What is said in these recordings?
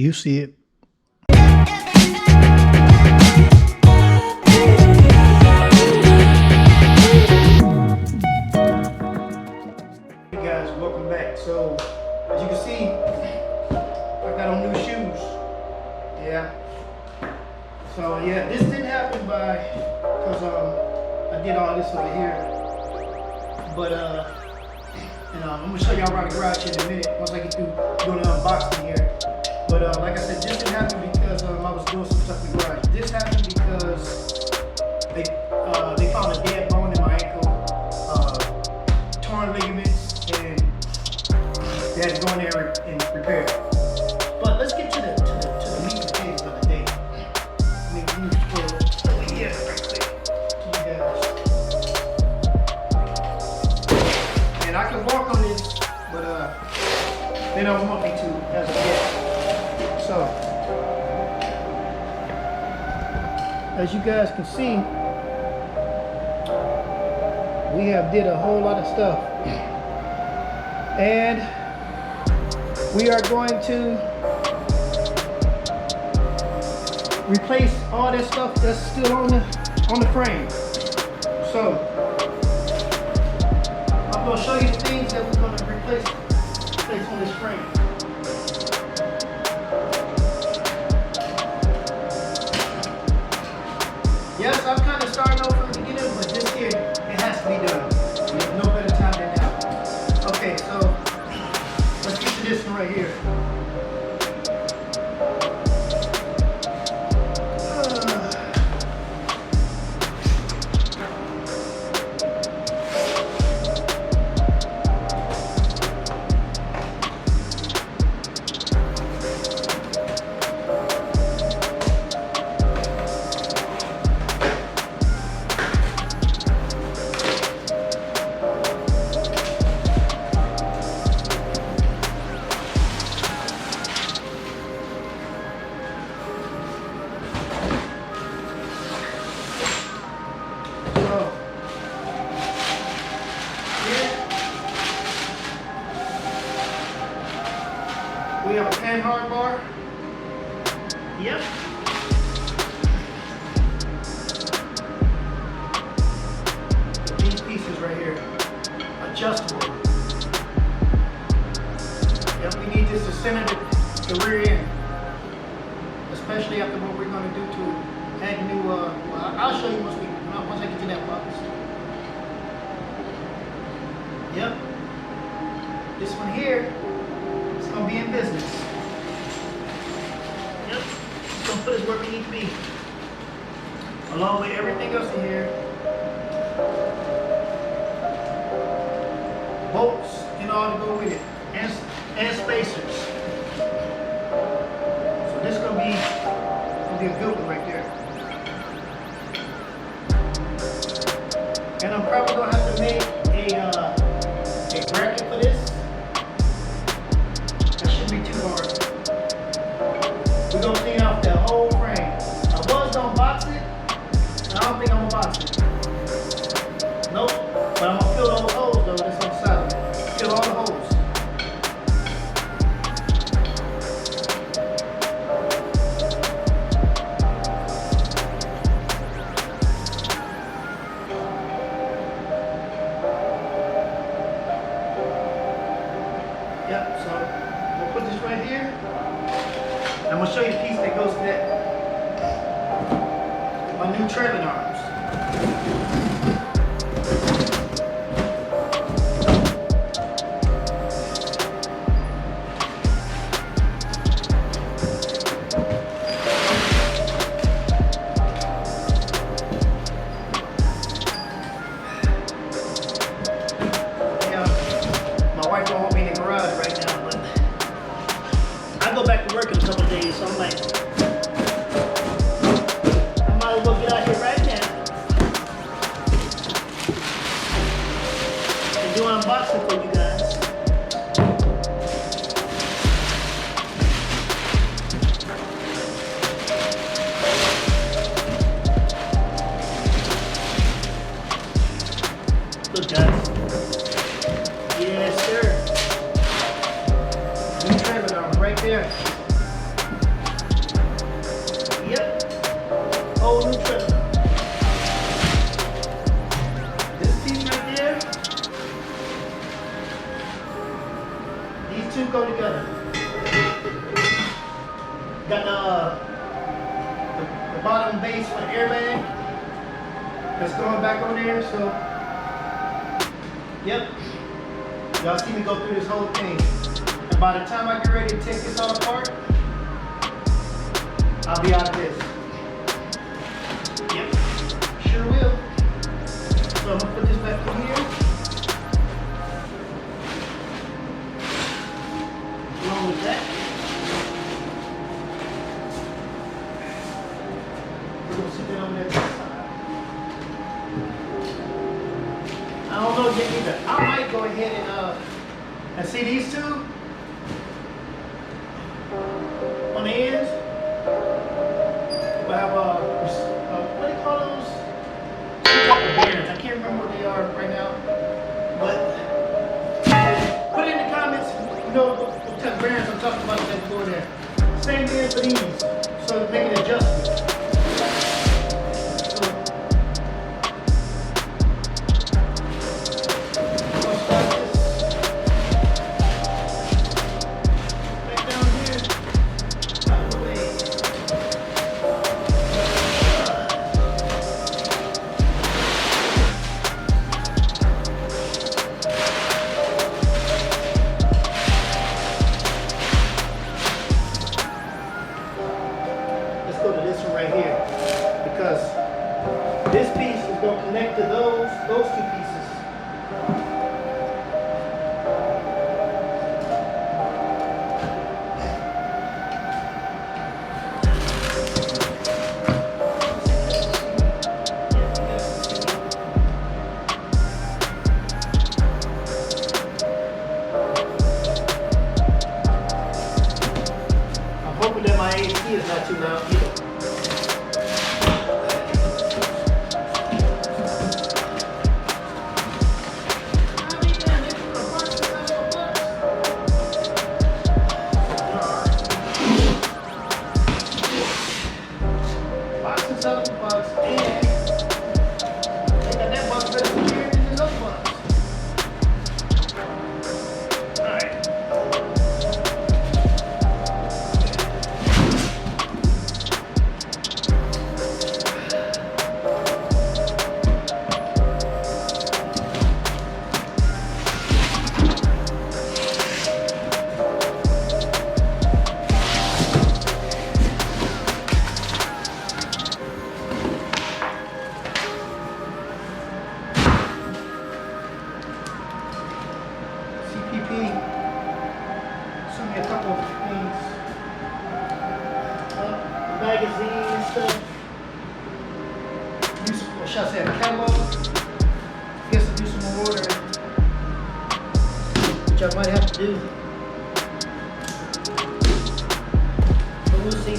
You see it. Hey guys, welcome back. So, as you can see, I got on new shoes. Yeah. So yeah, this didn't happen because I did all this over here. But I'm gonna show y'all around the garage here in a minute once I get through doing the unboxing here. But like I said, this didn't happen because I was doing some stuff in the garage. This happened because they found a dead bone in my ankle, torn ligaments, and they had to go in there and repair it. But let's get to the meat and potatoes of the day. Let me scroll over here right quick to you guys. And I can walk on this, but they don't want me to as of yet. So, as you guys can see, we have did a whole lot of stuff, and we are going to replace all that stuff that's still on the frame. So, I'm going to show you the things that we're going to replace on this frame. Yes, I'm kind of starting over from the beginning, but this here, it has to be done. There's no better time than now. Okay, so let's get to this one right here. We have a pan hard bar. Yep. These pieces right here, adjustable. Yep, we need this to center the rear end, especially after what we're going to do to add new. Well, I'll show you once I get to that box. Yep. This one here. Gonna be in business. Yep, it's gonna put us where we need to be. Along with everything else in here. Bolts and all to go with it. And spacers. So this is gonna be a good one right there. And I'm probably gonna have to make a bracket for this. We're gonna clean off that whole frame. I was gonna box it, and I don't think I'm gonna box it. Nope, but I'm gonna fill all the holes though, that's on the side of it. Fill all the holes. Yep, so we'll put this right here. I'm going to show you a piece that goes to that. My new trailing arms. Yeah, my wife don't want me in the garage right now, but I go back to work in a couple of days, so I'm like, I might as well get out here right now and do an unboxing for you guys. Look guys, yes sir, new trailer arm right there. go together. Got the bottom base for the airbag that's going back on there. So, yep. Y'all see me go through this whole thing. And by the time I get ready to take this all apart, I'll be out of this. Yep, sure will. So I'm gonna put this back in here. Along with that, we're gonna sit that on that side. I don't know yet either. I might go ahead and see these two on the ends. We'll have what do you call those? Some type of bearings. I can't remember what they are right now. But put it in the comments, you know what type of bearings I'm talking about that go there. Same bearings for these. So make an adjustment. This piece is going to connect to those two pieces. I'm hoping that my AC is not too loud either. Send me a couple of things. Magazine and stuff. Do some, what should I say, a catalog? Guess I'll do some more ordering, which I might have to do. But we'll see.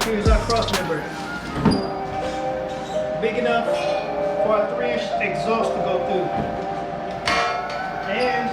Here's our cross member. Big enough for a 3-inch exhaust to go through. And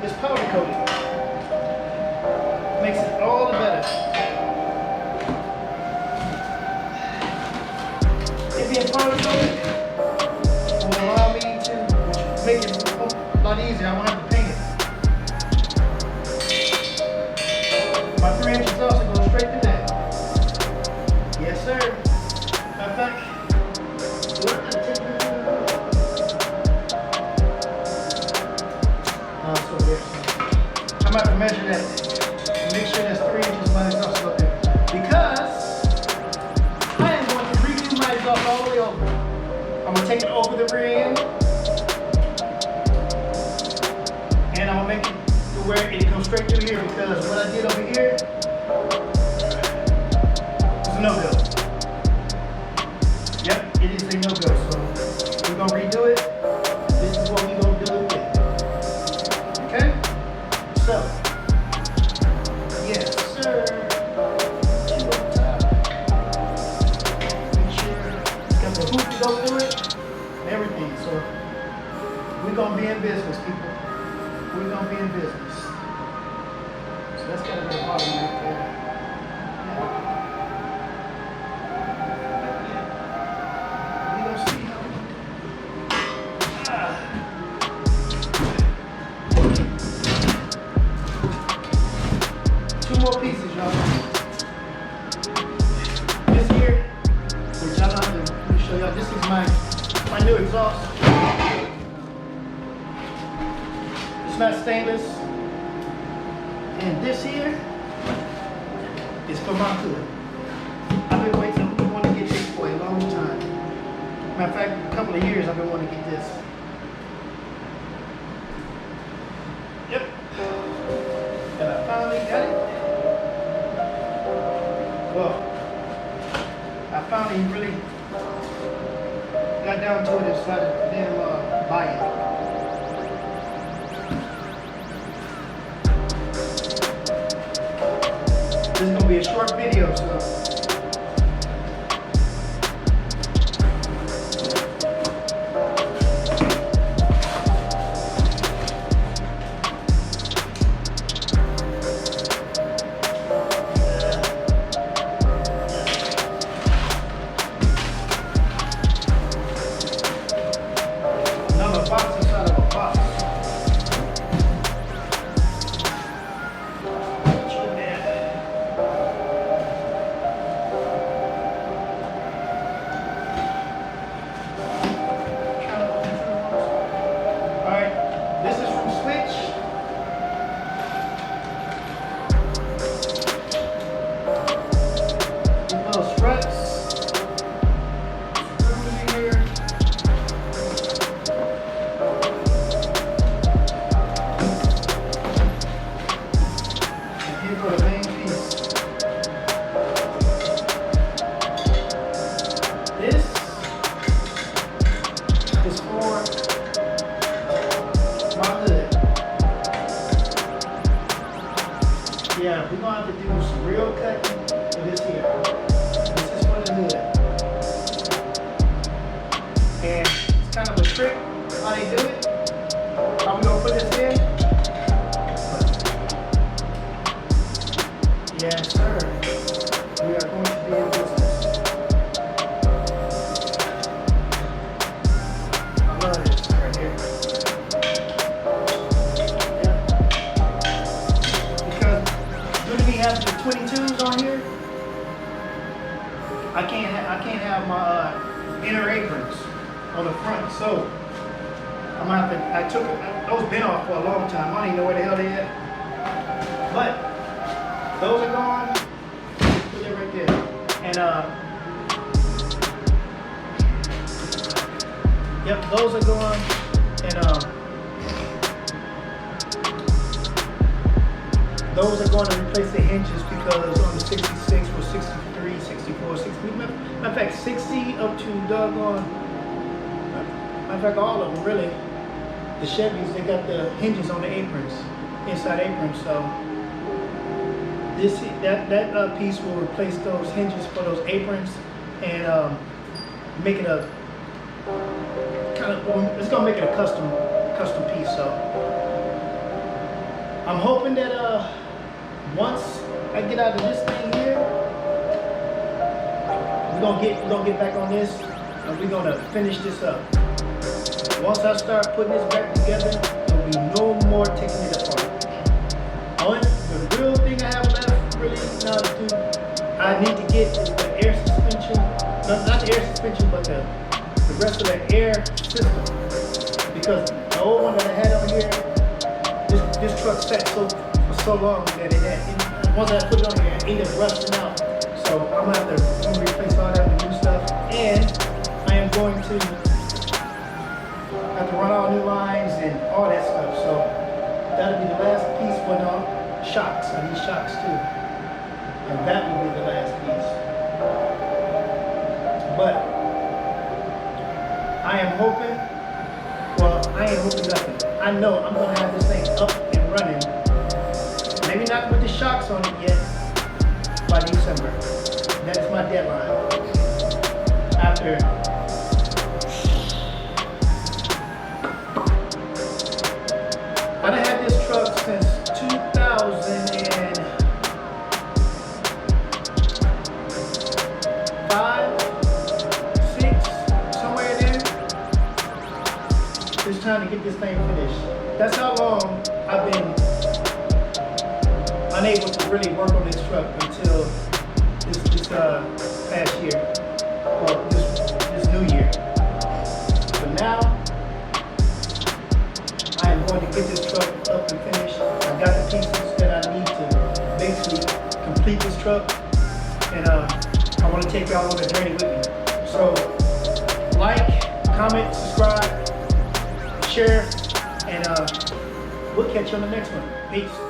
it's powder coated. Makes it all the better. It being powder coated will allow me to make it a lot easier. I won't have to paint it. My 3-inch exhaust will go straight through that. Yes, sir. Matter of fact, do I gotta take over the rear end. And I'm gonna make it to where it goes straight through here, because what I did over here is a no-go. Yep, it is a no-go. So we're gonna redo it. This is what we're gonna do it with. Okay? So, yes, sir. Two up top. Make sure got the hoop to go through it and everything. So we're gonna be in business, people. We're gonna be in business. So that's gotta be a bottom right there. Yeah. We gonna see how. Two more pieces, y'all. This here, which I don't have to let me show y'all. This is my new exhaust. Not stainless, and this here is for my hood. I've been waiting to want to get this for a long time. Matter of fact, a couple of years I've been wanting to get this. Yep. And I finally got it. Well, I finally really got down to it and started damn buying it. This is going to be a short video, so. Another box inside of a box. Yeah, we're gonna have to do some real cutting for this here. This is for the hood. And it's kind of a trick how they do it. How we gonna put this in? Yes, sir. We are going to be in business. I love this right here. Have the 22s on here. I can't have my inner aprons on the front, so I'm gonna have to. I took those been off for a long time. I don't even know where the hell they at. But those are gone. Put it right there. And yep, those are gone. And those are going to replace the hinges, because on the 66 was 63, 64, 60. Matter of fact, 60 up to doggone. Matter of fact, all of them really. The Chevys, they got the hinges on the aprons, inside aprons. So that piece will replace those hinges for those aprons and make it a kind of. It's gonna make it a custom piece. So I'm hoping that once I get out of this thing here, we're gonna get back on this, and we're gonna finish this up. Once I start putting this back together, there'll be no more taking it apart. The real thing I have left really now to do, I need to get is the air suspension, not the air suspension, but the rest of the air system. Because the old one that I had on here, this truck sat for so long that once I put it on here, it ended up rusting out. So I'm gonna have to replace all that with new stuff, and I am going to all new lines and all that stuff. So that'll be the last piece. But no, shocks. I need shocks too. And that will be the last piece. But I am hoping, well, I ain't hoping nothing. I know I'm gonna have this thing up and running. Maybe not with the shocks on it yet by December. That is my deadline. After I done had this truck since 2005, 6, somewhere in there. It's time to get this thing finished. That's how long I've been unable to really work on this truck until this past year, or this new year. But now, I am going to get this truck up and finished. I got the pieces that I need to basically complete this truck, and I want to take y'all on the journey with me. So, like, comment, subscribe, share, and we'll catch you on the next one. Peace.